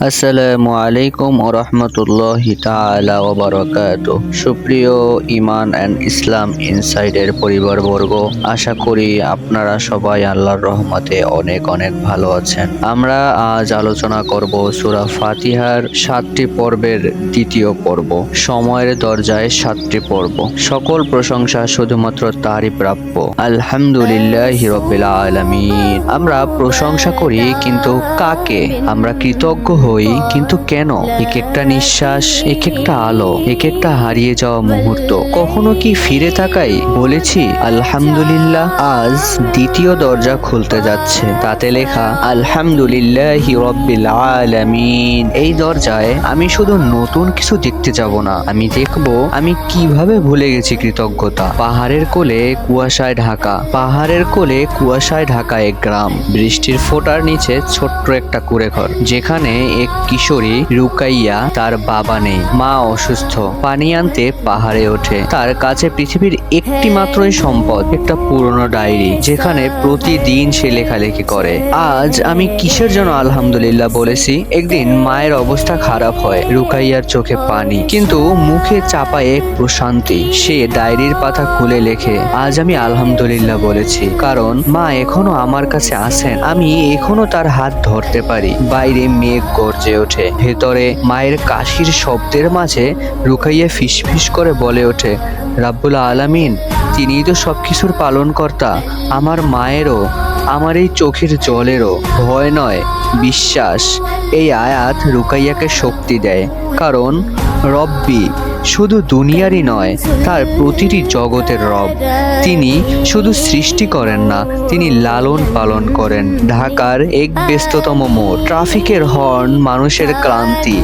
আসসালামু আলাইকুম ওয়া রাহমাতুল্লাহি তাআলা ওয়া বারাকাতুহু। সুপ্রিয় ঈমান এন্ড ইসলাম ইনসাইডের পরিবারবর্গ, আশা করি আপনারা সবাই আল্লাহর রহমতে অনেক অনেক ভালো আছেন। আমরা আজ আলোচনা করব সূরা ফাতিহার 7টি পর্বের দ্বিতীয় পর্ব, সময়ের দরজায় 7টি পর্ব। সকল প্রশংসা শুধুমাত্র তারই প্রাপ্য। আলহামদুলিল্লাহি রাব্বিল আলামিন। আমরা প্রশংসা করি, কিন্তু কাকে? আমরা কৃতজ্ঞ হই, কিন্তু কেন? এক একটা নিঃশ্বাস, এক একটা আলো, এক একটা হারিয়ে যাওয়া মুহূর্ত, কখনো কি ফিরে তাকাই? বলেছি আলহামদুলিল্লাহ। আজ দ্বিতীয় দরজা খুলতে যাচ্ছে, তাতে লেখা আলহামদুলিল্লাহি রাব্বিল আলামিন। এই দরজায় আমি শুধু নতুন কিছু দেখতে যাব না, আমি দেখব আমি কিভাবে ভুলে গেছি কৃতজ্ঞতা। পাহাড়ের কোলে কুয়াশায় ঢাকা, পাহাড়ের কোলে কুয়াশায় ঢাকা এক গ্রাম। বৃষ্টির ফোঁটার নিচে ছোট্ট একটা কুঁড়েঘর, যেখানে এক কিশোরী রুকাইয়া, তার বাবা নেই, মা অসুস্থ। পানি আনতে পাহাড়ে ওঠে। তার কাছে পৃথিবীর একটি মাত্রই সম্পদ, একটা পুরনো ডায়েরি, যেখানে প্রতিদিন সে লেখালেখি করে। আজ আমি কিসের জন্য আলহামদুলিল্লাহ বলেছি? একদিন মায়ের অবস্থা খারাপ হয়, রুকাইয়ার চোখে পানি, কিন্তু মুখে চাপায় এক প্রশান্তি। সে ডায়েরির পাতা খুলে লেখে, আজ আমি আলহামদুলিল্লাহ বলেছি, কারণ মা এখনো আমার কাছে আছেন, আমি এখনো তার হাত ধরতে পারি। বাইরে মেঘ গর্জে ওঠে, ভেতরে মায়ের কাশির শব্দের মাঝে রুকাইয়া ফিসফিস করে বলে ওঠে, রাব্বুল আলামিন, তিনিই তো সবকিছুর পালনকর্তা। আমার মায়েরও, আমার এই চোখের জলেরও ভয় নয়, বিশ্বাস। এই আয়াত রুকাইয়াকে শক্তি দেয়, কারণ রব্বি শুধু দুনিয়ারই নয়, তার প্রতিটি জগতের রব। তিনি শুধু সৃষ্টি করেন না, তিনি লালন পালন করেন। ঢাকার এক ব্যস্ততম মোড়, ট্রাফিকের হর্ন, মানুষের ক্লান্তি।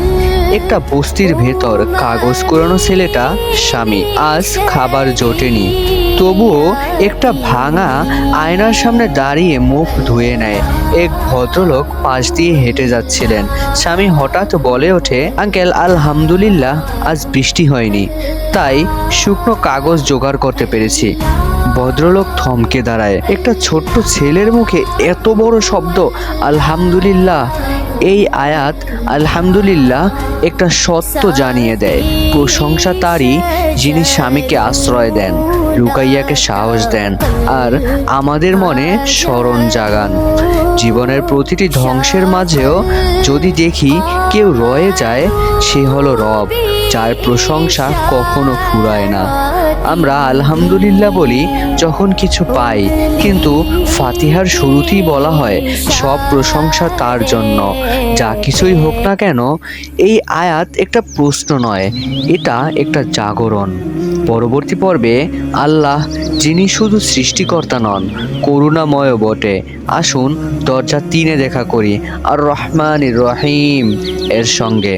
একটা বস্তির ভেতর কাগজ কুড়ানো ছেলেটা স্বামী, আজ খাবার জোটেনি, তবুও একটা ভাঙা আয়নার সামনে দাঁড়িয়ে মুখ ধুয়ে নেয়। এক ভদ্রলোক পাশ দিয়ে হেঁটে যাচ্ছিলেন। স্বামী হঠাৎ বলে ওঠে, আঙ্কেল আলহামদুলিল্লাহ, আজ বৃষ্টি হয়নি, তাই শুকনো কাগজ জোগাড় করতে পেরেছি। ভদ্রলোক থমকে দাঁড়ায়। একটা ছোট্ট ছেলের মুখে এত বড় শব্দ আলহামদুলিল্লাহ। এই আয়াত আলহামদুলিল্লাহ একটা সত্য জানিয়ে দেয়, প্রশংসা তারই যিনি স্বামীকে আশ্রয় দেন, রুকাইয়াকে সাহস দেন, আর আমাদের মনে স্মরণ জাগান। জীবনের প্রতিটি ধ্বংসের মাঝেও যদি দেখি কেউ রয়ে যায়, সে হলো রব, যার প্রশংসা কখনো ফুরায় না। আমরা আলহামদুলিল্লাহ বলি যখন কিছু পাই, কিন্তু ফাতিহার শুরুতেই বলা হয় সব প্রশংসা তার জন্য, যা কিছুই হোক না কেন। এই আয়াত একটা প্রশ্ন নয়, এটা একটা জাগরণ। পরবর্তী পর্বে আল্লাহ, যিনি শুধু সৃষ্টিকর্তা নন, করুণাময় বটে। আসুন দরজা 3-এ দেখা করি আর রহমানির রহিম এর সঙ্গে।